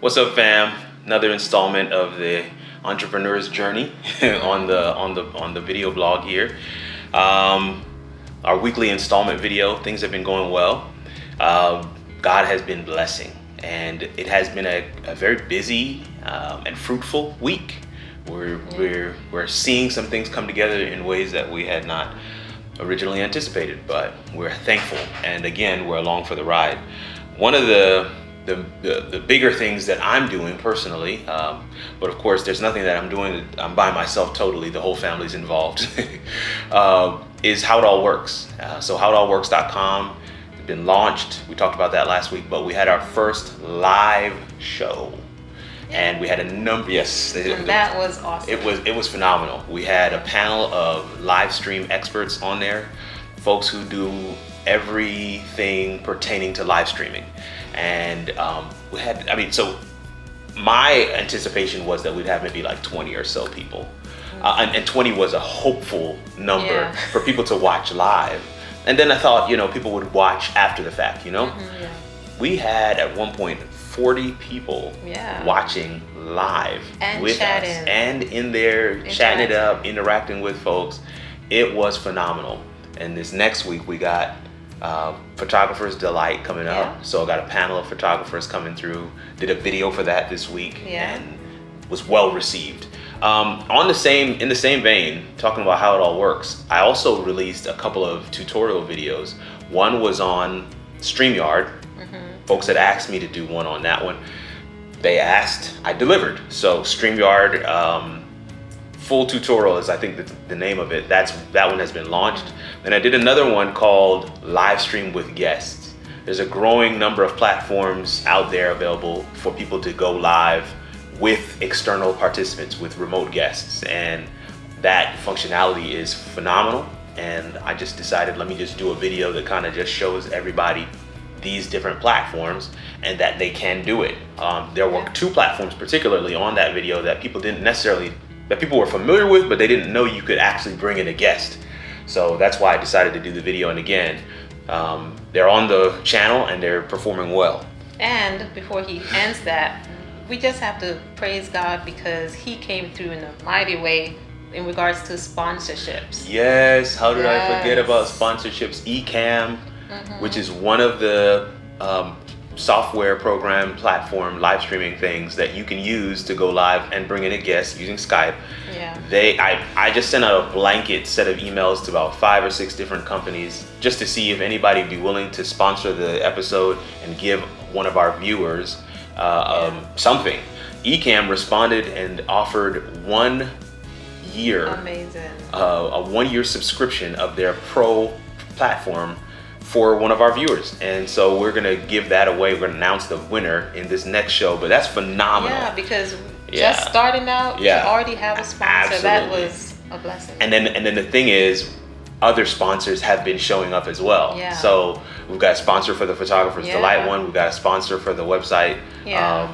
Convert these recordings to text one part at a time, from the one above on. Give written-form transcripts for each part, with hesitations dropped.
What's up, fam? Another installment of the entrepreneur's journey on the video blog here. Our weekly installment video. Things have been going well. God has been blessing, and it has been a very busy and fruitful week. We're seeing some things come together in ways that we had not originally anticipated, but we're thankful, and again, we're along for the ride. One of the bigger things that I'm doing personally, but of course there's nothing that I'm doing, I'm by myself totally, the whole family's involved, is How It All Works. So howitallworks.com has been launched. We talked about that last week, but we had our first live show. And we had a number, yes. And that was awesome. It was phenomenal. We had a panel of live stream experts on there, folks who do everything pertaining to live streaming. And so my anticipation was that we'd have maybe like 20 or so people. And 20 was a hopeful number for people to watch live. And then I thought, people would watch after the fact, We had at one point 40 people watching live and with chatting. us and in there chatting it up, interacting with folks. It was phenomenal. And this next week we got Photographer's Delight coming up. So I got a panel of photographers coming through, did a video for that this week and was well received. In the same vein, talking about how it all works, I also released a couple of tutorial videos. One was on StreamYard. Folks had asked me to do one on that one. They asked, I delivered. So StreamYard full tutorial is I think the name of it. That one has been launched. And I did another one called Live Stream with Guests. There's a growing number of platforms out there available for people to go live with external participants, with remote guests. And that functionality is phenomenal. And I just decided, let me just do a video that kind of just shows everybody these different platforms and that they can do it. There were two platforms particularly on that video that people were familiar with, but they didn't know you could actually bring in a guest. So that's why I decided to do the video. And again, they're on the channel and they're performing well. And before he ends that, we just have to praise God because he came through in a mighty way in regards to sponsorships. Yes, how did I forget about sponsorships? Ecamm, which is one of the software program platform live streaming things that you can use to go live and bring in a guest using Skype. I just sent out a blanket set of emails to about 5 or 6 different companies just to see if anybody would be willing to sponsor the episode and give one of our viewers something. Ecamm responded and offered 1 year, a 1 year subscription of their pro platform for one of our viewers. And so we're gonna give that away. We're gonna announce the winner in this next show, but that's phenomenal. Yeah, because just starting out, to already have a sponsor, that was a blessing. And then the thing is, other sponsors have been showing up as well. So we've got a sponsor for the Photographer's Delight one. We've got a sponsor for the website,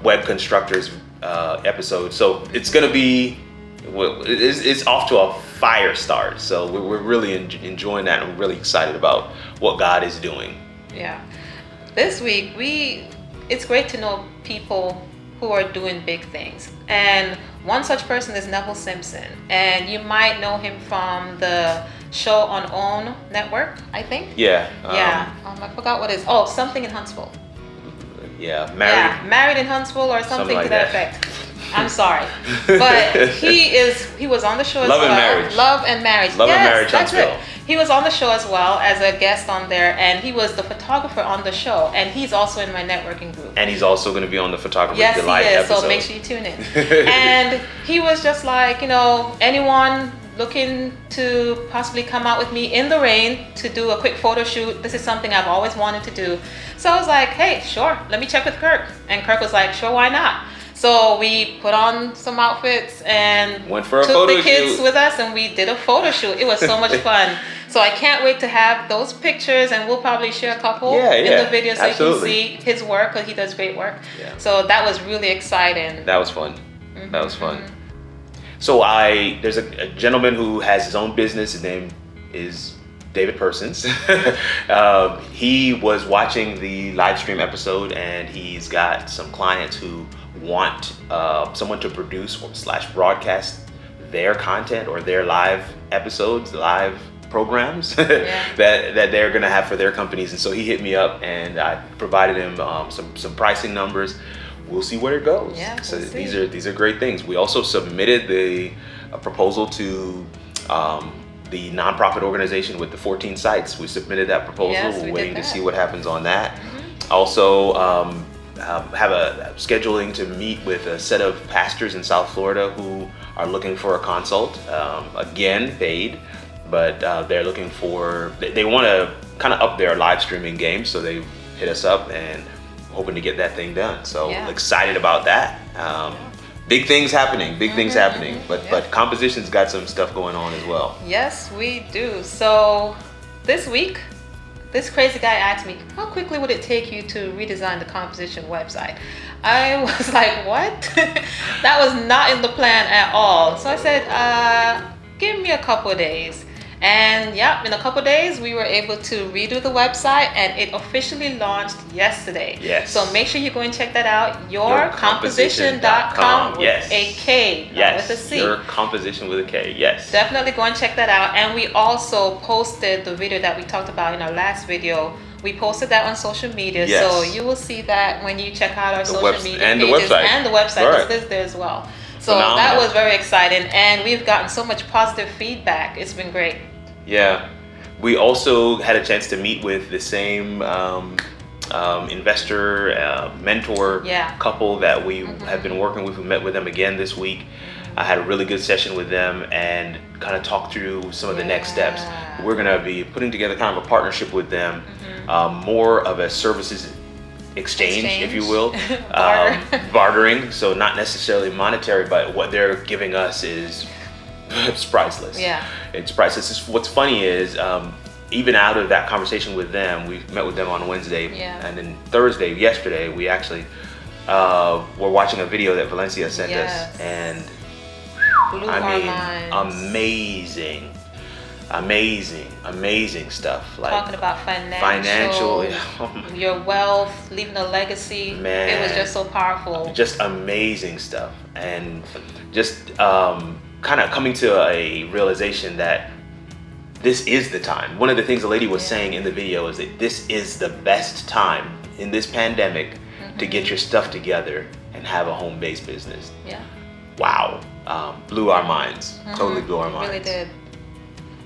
Web Constructors episode. So it's gonna be, it's off to a fire start. So we're really enjoying that, and we're really excited about what God is doing. This week, it's great to know people who are doing big things. And one such person is Neville Simpson. And you might know him from the show on OWN Network, I think. I forgot what it is. Oh, something in Huntsville. Married in Huntsville or something like to that effect. I'm sorry, but he was on the show as well. Love and Marriage. Love and Marriage. That's it. He was on the show as well as a guest on there, and he was the photographer on the show, and he's also in my networking group. And he's also going to be on the Photographer's Delight episode. So make sure you tune in. And he was just like, anyone looking to possibly come out with me in the rain to do a quick photo shoot. This is something I've always wanted to do. So I was like, hey, sure, let me check with Kirk. And Kirk was like, sure, why not? So we put on some outfits and went for a photo took the kids with us, and we did a photo shoot. It was so much fun. So I can't wait to have those pictures, and we'll probably share a couple in the video so you can see his work, because he does great work. So that was really exciting. That was fun. That was fun. So there's a gentleman who has his own business. His name is David Persons. He was watching the live stream episode, and he's got some clients who want someone to produce or / broadcast their content or their live episodes, live programs that they're gonna have for their companies. And so he hit me up, and I provided him some pricing numbers. We'll see where it goes. Yeah, so we'll these are great things. We also submitted the proposal to the nonprofit organization with the 14 sites. We submitted that proposal. Yes, We're waiting did to that. see what happens on that. Also, have a scheduling to meet with a set of pastors in South Florida who are looking for a consult. Again, paid, but they're looking for, they want to kind of up their live streaming game, so they hit us up and hoping to get that thing done. So excited about that. Big things happening, but Composition's got some stuff going on as well. Yes, we do. So this week, this crazy guy asked me, how quickly would it take you to redesign the Composition website? I was like, what? That was not in the plan at all. So I said, give me a couple of days. And yeah, in a couple of days, we were able to redo the website, and it officially launched yesterday. Yes. So make sure you go and check that out. Yourcomposition.com with a K, not with a C. Your Composition with a K, yes. Definitely go and check that out. And we also posted the video that we talked about in our last video. We posted that on social media, so you will see that when you check out our social media and pages the website. And the website Right. is listed there as well. So Phenomenal. that was very exciting, and we've gotten so much positive feedback. It's been great. Yeah, we also had a chance to meet with the same investor, mentor couple that we have been working with. We met with them again this week. I had a really good session with them and kind of talked through some of the next steps. We're going to be putting together kind of a partnership with them, more of a services exchange, if you will, bartering. So not necessarily monetary, but what they're giving us is it's priceless. Yeah, it's priceless. What's funny is even out of that conversation with them, we met with them on Wednesday, and then Thursday, yesterday, we actually were watching a video that Valencia sent us, and blew I our mean, minds. amazing stuff. Like talking about financial, your wealth, leaving a legacy. Man, it was just so powerful. Just amazing stuff, and just kind of coming to a realization that this is the time. One of the things the lady was saying in the video is that this is the best time in this pandemic to get your stuff together and have a home-based business. Yeah. Wow. Blew our minds. Totally blew our minds. Really did.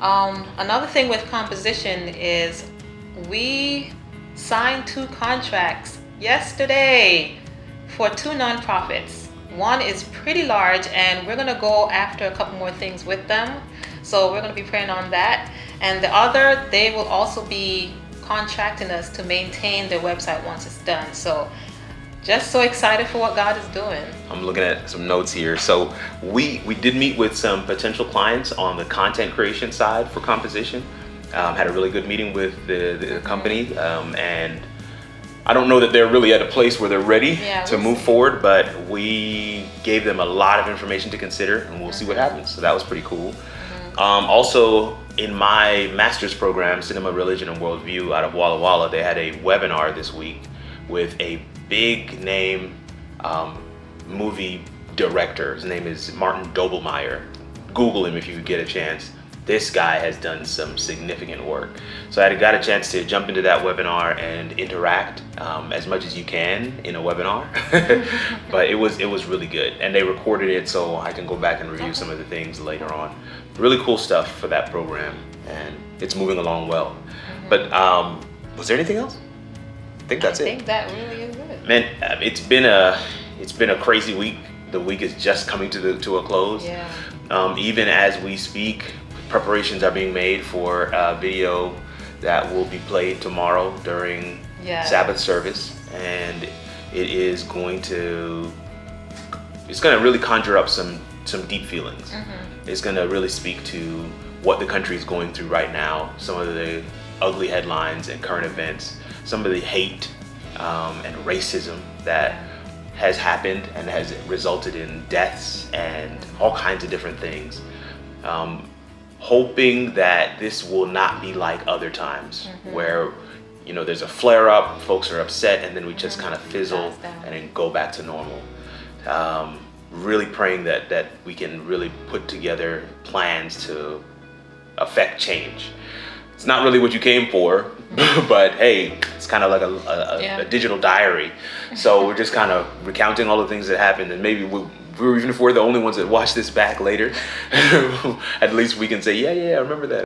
Another thing with Composition is we signed 2 contracts yesterday for 2 nonprofits. One is pretty large, and we're gonna go after a couple more things with them. So we're gonna be praying on that. And the other, they will also be contracting us to maintain their website once it's done. So just so excited for what God is doing. I'm looking at some notes here. So we did meet with some potential clients on the content creation side for Composition. Had a really good meeting with the company, and I don't know that they're really at a place where they're ready to move forward, but we gave them a lot of information to consider, and we'll see what happens. So that was pretty cool. Also, in my master's program, Cinema, Religion, and Worldview out of Walla Walla, they had a webinar this week with a big name movie director. His name is Martin Doblmeier. Google him if you get a chance. This guy has done some significant work. So I got a chance to jump into that webinar and interact as much as you can in a webinar. But it was really good, and they recorded it so I can go back and review some of the things later on. Really cool stuff for that program, and it's moving along well. But was there anything else? I think that's it. I think that really is it. Man, it's been a crazy week. The week is just coming to a close. Yeah. Even as we speak, preparations are being made for a video that will be played tomorrow during Sabbath service, and it's going to really conjure up some deep feelings. It's going to really speak to what the country is going through right now, some of the ugly headlines and current events, some of the hate and racism that has happened and has resulted in deaths and all kinds of different things. hoping that this will not be like other times where, you know, there's a flare up, folks are upset, and then we just kind of fizzle and then go back to normal. Really praying that we can really put together plans to affect change. It's not really what you came for, but hey, it's kind of like a digital diary. So we're just kind of recounting all the things that happened, and maybe even if we're the only ones that watch this back later, at least we can say, yeah, I remember that.